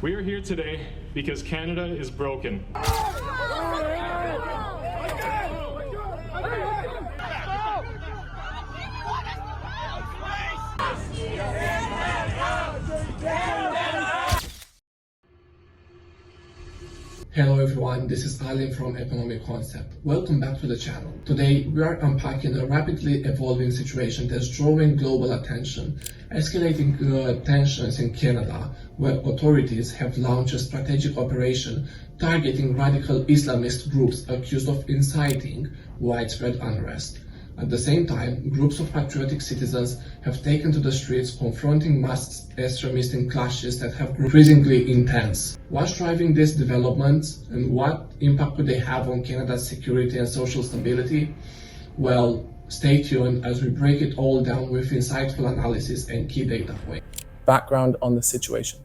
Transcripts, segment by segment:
We are here today because Canada is broken. Hello everyone, this is Alim from Economic Concept. Welcome back to the channel. Today we are unpacking a rapidly evolving situation that's drawing global attention, escalating tensions in Canada, where authorities have launched a strategic operation targeting radical Islamist groups accused of inciting widespread unrest. At the same time, groups of patriotic citizens have taken to the streets confronting mass extremist clashes that have grown increasingly intense. What's driving these developments and what impact could they have on Canada's security and social stability? Well, stay tuned as we break it all down with insightful analysis and key data points. Background on the situation.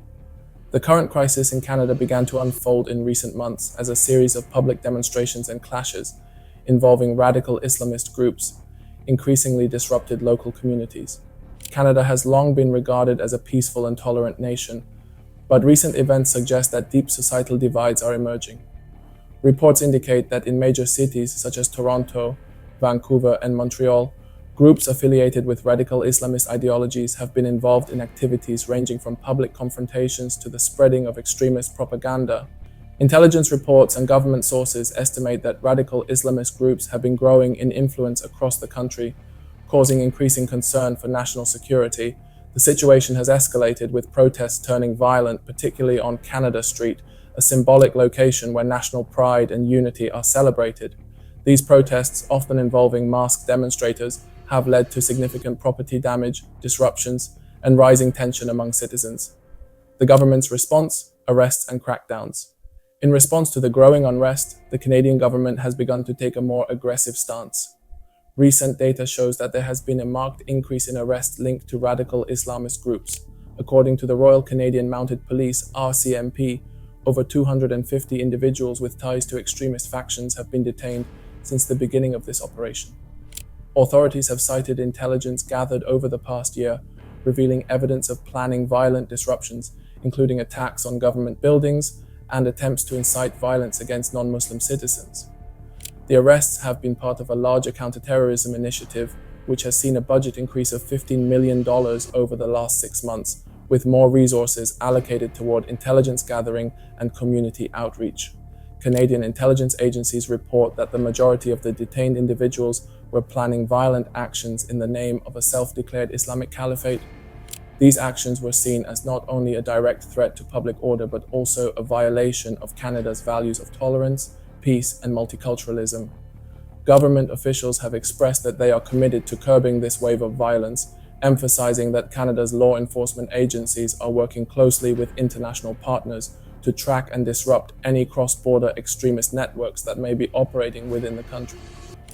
The current crisis in Canada began to unfold in recent months as a series of public demonstrations and clashes involving radical Islamist groups increasingly disrupted local communities. Canada has long been regarded as a peaceful and tolerant nation, but recent events suggest that deep societal divides are emerging. Reports indicate that in major cities such as Toronto, Vancouver, and Montreal, groups affiliated with radical Islamist ideologies have been involved in activities ranging from public confrontations to the spreading of extremist propaganda. Intelligence reports and government sources estimate that radical Islamist groups have been growing in influence across the country, causing increasing concern for national security. The situation has escalated, with protests turning violent, particularly on Canada Street, a symbolic location where national pride and unity are celebrated. These protests, often involving masked demonstrators, have led to significant property damage, disruptions, and rising tension among citizens. The government's response: arrests and crackdowns. In response to the growing unrest, the Canadian government has begun to take a more aggressive stance. Recent data shows that there has been a marked increase in arrests linked to radical Islamist groups. According to the Royal Canadian Mounted Police (RCMP), over 250 individuals with ties to extremist factions have been detained since the beginning of this operation. Authorities have cited intelligence gathered over the past year, revealing evidence of planning violent disruptions, including attacks on government buildings and attempts to incite violence against non-Muslim citizens. The arrests have been part of a larger counter-terrorism initiative, which has seen a budget increase of $15 million over the last 6 months, with more resources allocated toward intelligence gathering and community outreach. Canadian intelligence agencies report that the majority of the detained individuals were planning violent actions in the name of a self-declared Islamic caliphate. These actions were seen as not only a direct threat to public order, but also a violation of Canada's values of tolerance, peace, and multiculturalism. Government officials have expressed that they are committed to curbing this wave of violence, emphasizing that Canada's law enforcement agencies are working closely with international partners to track and disrupt any cross-border extremist networks that may be operating within the country.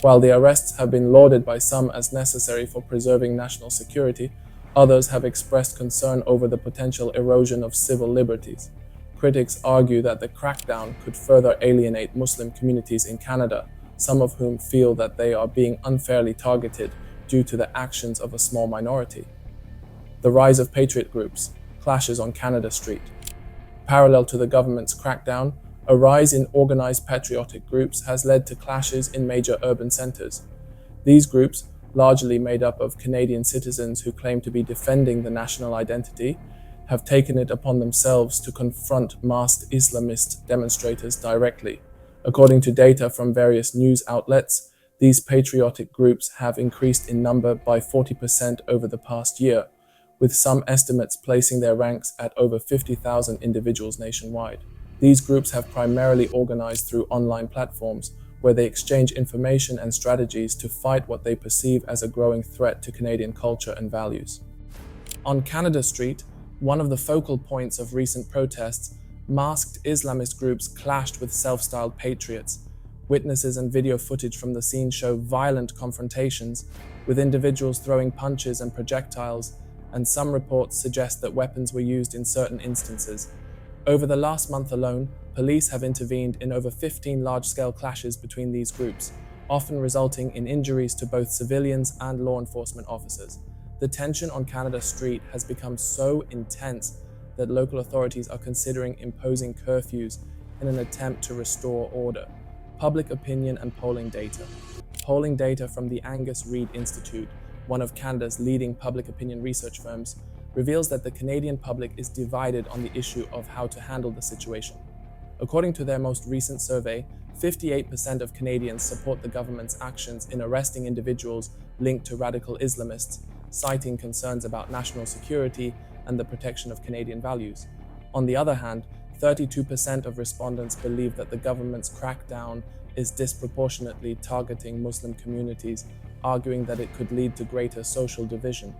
While the arrests have been lauded by some as necessary for preserving national security, others have expressed concern over the potential erosion of civil liberties. Critics argue that the crackdown could further alienate Muslim communities in Canada, some of whom feel that they are being unfairly targeted due to the actions of a small minority. The rise of patriot groups, clashes on Canada Street. Parallel to the government's crackdown, a rise in organized patriotic groups has led to clashes in major urban centers. These groups, largely made up of Canadian citizens who claim to be defending the national identity, have taken it upon themselves to confront masked Islamist demonstrators directly. According to data from various news outlets, these patriotic groups have increased in number by 40% over the past year, with some estimates placing their ranks at over 50,000 individuals nationwide. These groups have primarily organized through online platforms, where they exchange information and strategies to fight what they perceive as a growing threat to Canadian culture and values. On Canada Street, one of the focal points of recent protests, masked Islamist groups clashed with self-styled patriots. Witnesses and video footage from the scene show violent confrontations, with individuals throwing punches and projectiles, and some reports suggest that weapons were used in certain instances. Over the last month alone, police have intervened in over 15 large-scale clashes between these groups, often resulting in injuries to both civilians and law enforcement officers. The tension on Canada Street has become so intense that local authorities are considering imposing curfews in an attempt to restore order. Public opinion and polling data. Polling data from the Angus Reid Institute, one of Canada's leading public opinion research firms, reveals that the Canadian public is divided on the issue of how to handle the situation. According to their most recent survey, 58% of Canadians support the government's actions in arresting individuals linked to radical Islamists, citing concerns about national security and the protection of Canadian values. On the other hand, 32% of respondents believe that the government's crackdown is disproportionately targeting Muslim communities, arguing that it could lead to greater social division.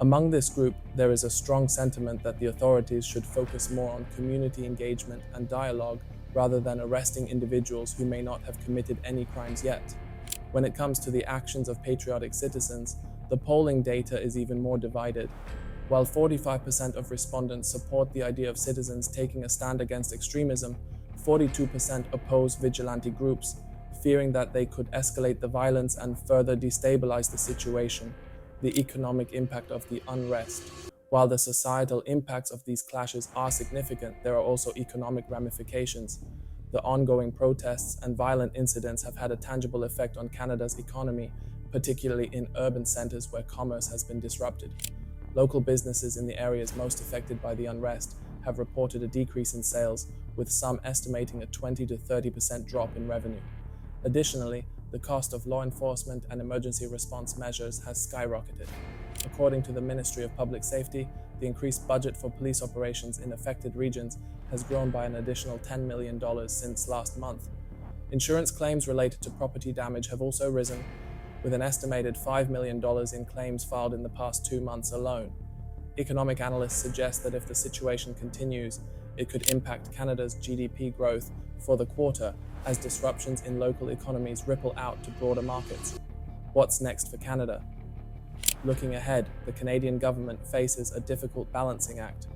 Among this group, there is a strong sentiment that the authorities should focus more on community engagement and dialogue rather than arresting individuals who may not have committed any crimes yet. When it comes to the actions of patriotic citizens, the polling data is even more divided. While 45% of respondents support the idea of citizens taking a stand against extremism, 42% oppose vigilante groups, fearing that they could escalate the violence and further destabilize the situation. The economic impact of the unrest. While the societal impacts of these clashes are significant, there are also economic ramifications. The ongoing protests and violent incidents have had a tangible effect on Canada's economy, particularly in urban centres where commerce has been disrupted. Local businesses in the areas most affected by the unrest have reported a decrease in sales, with some estimating a 20 to 30% drop in revenue. Additionally, the cost of law enforcement and emergency response measures has skyrocketed. According to the Ministry of Public Safety, the increased budget for police operations in affected regions has grown by an additional $10 million since last month. Insurance claims related to property damage have also risen, with an estimated $5 million in claims filed in the past 2 months alone. Economic analysts suggest that if the situation continues, it could impact Canada's GDP growth for the quarter as disruptions in local economies ripple out to broader markets. What's next for Canada? Looking ahead, the Canadian government faces a difficult balancing act.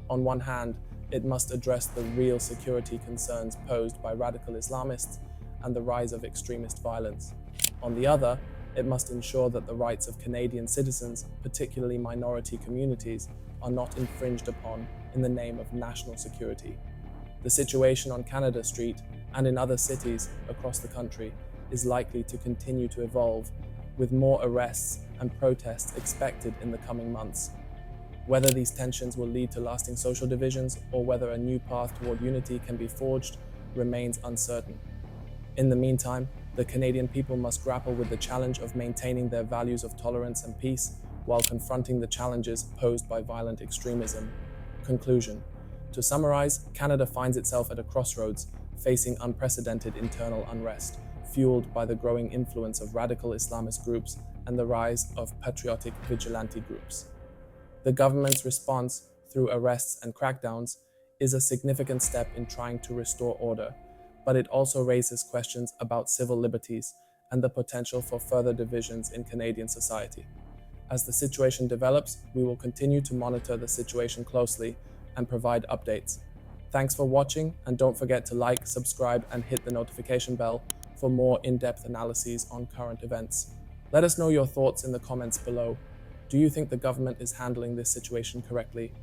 On one hand, it must address the real security concerns posed by radical Islamists and the rise of extremist violence. On the other, it must ensure that the rights of Canadian citizens, particularly minority communities, are not infringed upon in the name of national security. The situation on Canada Street and in other cities across the country is likely to continue to evolve, with more arrests and protests expected in the coming months. Whether these tensions will lead to lasting social divisions or whether a new path toward unity can be forged remains uncertain. In the meantime, the Canadian people must grapple with the challenge of maintaining their values of tolerance and peace while confronting the challenges posed by violent extremism. Conclusion. To summarize, Canada finds itself at a crossroads, facing unprecedented internal unrest, fueled by the growing influence of radical Islamist groups and the rise of patriotic vigilante groups. The government's response, through arrests and crackdowns, is a significant step in trying to restore order, but it also raises questions about civil liberties and the potential for further divisions in Canadian society. As the situation develops, we will continue to monitor the situation closely and provide updates. Thanks for watching, and don't forget to like, subscribe, and hit the notification bell for more in-depth analyses on current events. Let us know your thoughts in the comments below. Do you think the government is handling this situation correctly?